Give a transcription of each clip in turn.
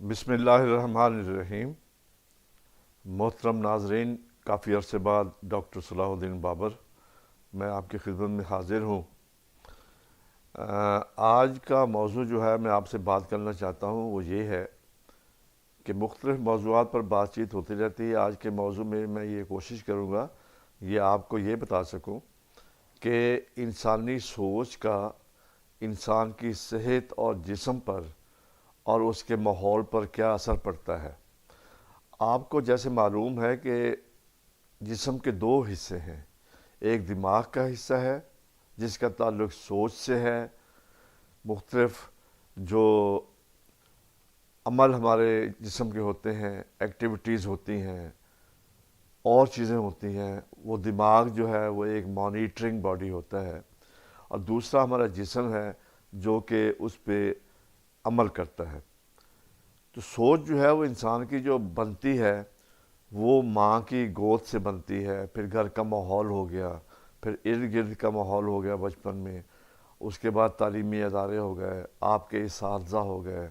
بسم اللہ الرحمن الرحیم۔ محترم ناظرین، کافی عرصے بعد ڈاکٹر صلاح الدین بابر میں آپ کی خدمت میں حاضر ہوں۔ آج کا موضوع جو ہے میں آپ سے بات کرنا چاہتا ہوں وہ یہ ہے کہ مختلف موضوعات پر بات چیت ہوتی رہتی ہے۔ آج کے موضوع میں یہ کوشش کروں گا یہ آپ کو یہ بتا سکوں کہ انسانی سوچ کا انسان کی صحت اور جسم پر اور اس کے ماحول پر کیا اثر پڑتا ہے۔ آپ کو جیسے معلوم ہے کہ جسم کے دو حصے ہیں، ایک دماغ کا حصہ ہے جس کا تعلق سوچ سے ہے، مختلف جو عمل ہمارے جسم کے ہوتے ہیں، ایکٹیویٹیز ہوتی ہیں اور چیزیں ہوتی ہیں، وہ دماغ جو ہے وہ ایک مانیٹرنگ باڈی ہوتا ہے، اور دوسرا ہمارا جسم ہے جو کہ اس پہ عمل کرتا ہے۔ تو سوچ جو ہے وہ انسان کی جو بنتی ہے وہ ماں کی گود سے بنتی ہے، پھر گھر کا ماحول ہو گیا، پھر ارد گرد کا ماحول ہو گیا بچپن میں، اس کے بعد تعلیمی ادارے ہو گئے، آپ کے اساتذہ ہو گئے،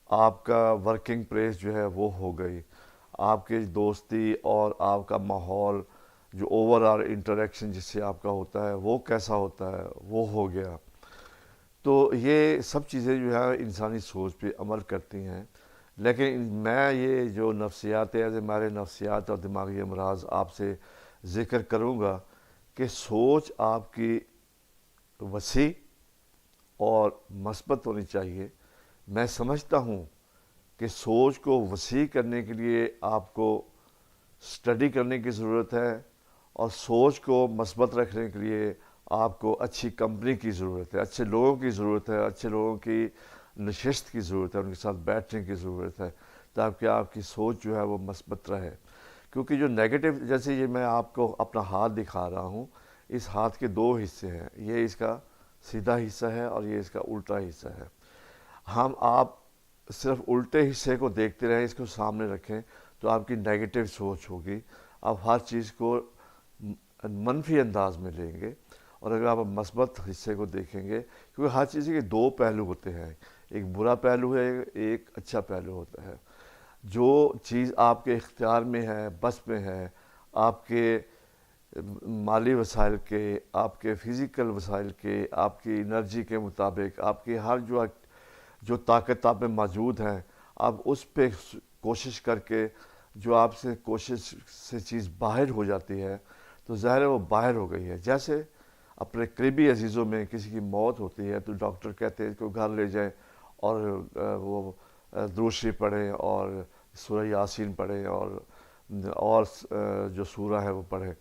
آپ کا ورکنگ پلیس جو ہے وہ ہو گئی، آپ کے دوستی اور آپ کا ماحول جو اوور آل انٹریکشن جس سے آپ کا ہوتا ہے وہ کیسا ہوتا ہے وہ ہو گیا۔ تو یہ سب چیزیں جو ہے انسانی سوچ پہ عمل کرتی ہیں، لیکن میں یہ جو نفسیات ہے ہمارے نفسیات اور دماغی امراض آپ سے ذکر کروں گا کہ سوچ آپ کی وسیع اور مثبت ہونی چاہیے۔ میں سمجھتا ہوں کہ سوچ کو وسیع کرنے کے لیے آپ کو اسٹڈی کرنے کی ضرورت ہے، اور سوچ کو مثبت رکھنے کے لیے آپ کو اچھی کمپنی کی ضرورت ہے، اچھے لوگوں کی ضرورت ہے، اچھے لوگوں کی نشست کی ضرورت ہے، ان کے ساتھ بیٹھنے کی ضرورت ہے تاکہ آپ کی سوچ جو ہے وہ مثبت رہے۔ کیونکہ جو نیگیٹو، جیسے یہ میں آپ کو اپنا ہاتھ دکھا رہا ہوں، اس ہاتھ کے دو حصے ہیں، یہ اس کا سیدھا حصہ ہے اور یہ اس کا الٹا حصہ ہے۔ آپ صرف الٹے حصے کو دیکھتے رہیں، اس کو سامنے رکھیں تو آپ کی نیگیٹو سوچ ہوگی، آپ ہر چیز کو منفی انداز میں لیں گے، اور اگر آپ مثبت حصے کو دیکھیں گے، کیونکہ ہر چیز کے دو پہلو ہوتے ہیں، ایک برا پہلو ہے، ایک اچھا پہلو ہوتا ہے۔ جو چیز آپ کے اختیار میں ہے، بس میں ہے، آپ کے مالی وسائل کے، آپ کے فزیکل وسائل کے، آپ کی انرجی کے مطابق، آپ کی ہر جو طاقت آپ میں موجود ہیں، آپ اس پہ کوشش کر کے جو آپ سے کوشش سے چیز باہر ہو جاتی ہے تو ظاہر ہے وہ باہر ہو گئی ہے۔ جیسے اپنے قریبی عزیزوں میں کسی کی موت ہوتی ہے تو ڈاکٹر کہتے ہیں کہ وہ گھر لے جائیں اور وہ درود شریف پڑھیں اور سورہ یاسین پڑھیں اور جو سورہ ہے وہ پڑھیں۔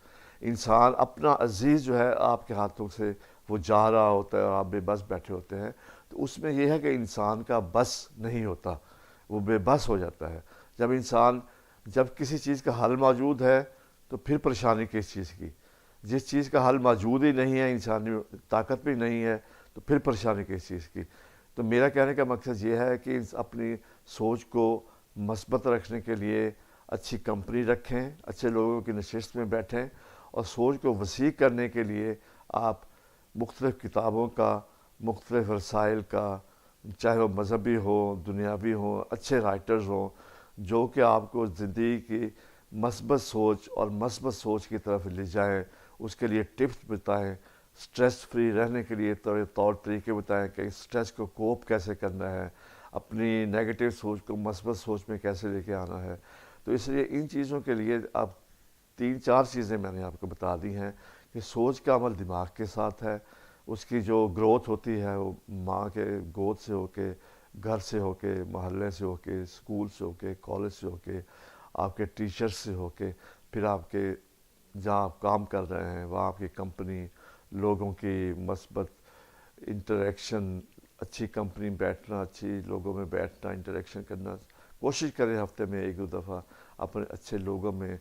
انسان اپنا عزیز جو ہے آپ کے ہاتھوں سے وہ جا رہا ہوتا ہے اور آپ بے بس بیٹھے ہوتے ہیں، تو اس میں یہ ہے کہ انسان کا بس نہیں ہوتا، وہ بے بس ہو جاتا ہے۔ جب کسی چیز کا حل موجود ہے تو پھر پریشانی کس چیز کی، جس چیز کا حل موجود ہی نہیں ہے، انسانی طاقت بھی نہیں ہے، تو پھر پریشانی کس چیز کی۔ تو میرا کہنے کا مقصد یہ ہے کہ اپنی سوچ کو مثبت رکھنے کے لیے اچھی کمپنی رکھیں، اچھے لوگوں کی نشست میں بیٹھیں، اور سوچ کو وسیع کرنے کے لیے آپ مختلف کتابوں کا، مختلف رسائل کا، چاہے وہ مذہبی ہو، دنیاوی ہو، اچھے رائٹرز ہوں جو کہ آپ کو زندگی کی مثبت سوچ اور مثبت سوچ کی طرف لے جائیں، اس کے لیے ٹپس بتائیں، سٹریس فری رہنے کے لیے طور طریقے بتائیں کہ سٹریس کو کوپ کیسے کرنا ہے، اپنی نیگیٹو سوچ کو مثبت سوچ میں کیسے لے کے آنا ہے۔ تو اس لیے ان چیزوں کے لیے آپ 3-4 چیزیں میں نے آپ کو بتا دی ہیں کہ سوچ کا عمل دماغ کے ساتھ ہے، اس کی جو گروتھ ہوتی ہے وہ ماں کے گود سے ہو کے، گھر سے ہو کے، محلے سے ہو کے، اسکول سے ہو کے، کالج سے ہو کے، آپ کے ٹیچر سے ہو کے، پھر آپ کے جہاں آپ کام کر رہے ہیں وہاں آپ کی کمپنی، لوگوں کی مثبت انٹریکشن، اچھی کمپنی بیٹھنا، اچھی لوگوں میں بیٹھنا، انٹریکشن کرنا، کوشش کریں ہفتے میں 1-2 دفعہ اپنے اچھے لوگوں میں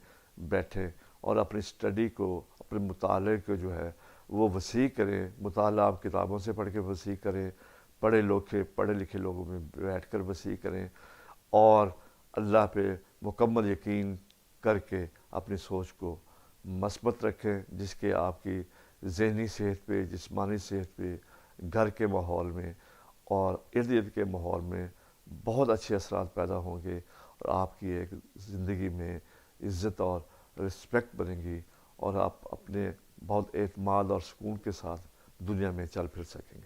بیٹھیں، اور اپنی اسٹڈی کو، اپنے مطالعے کو جو ہے وہ وسیع کریں۔ مطالعہ آپ کتابوں سے پڑھ کے وسیع کریں، پڑھے لکھے لوگوں میں بیٹھ کر وسیع کریں، اور اللہ پہ مکمل یقین کر کے اپنی سوچ کو مثبت رکھیں، جس کے آپ کی ذہنی صحت پہ، جسمانی صحت پہ، گھر کے ماحول میں اور ارد گرد کے ماحول میں بہت اچھے اثرات پیدا ہوں گے، اور آپ کی ایک زندگی میں عزت اور رسپیکٹ بنے گی، اور آپ اپنے بہت اعتماد اور سکون کے ساتھ دنیا میں چل پھر سکیں گے۔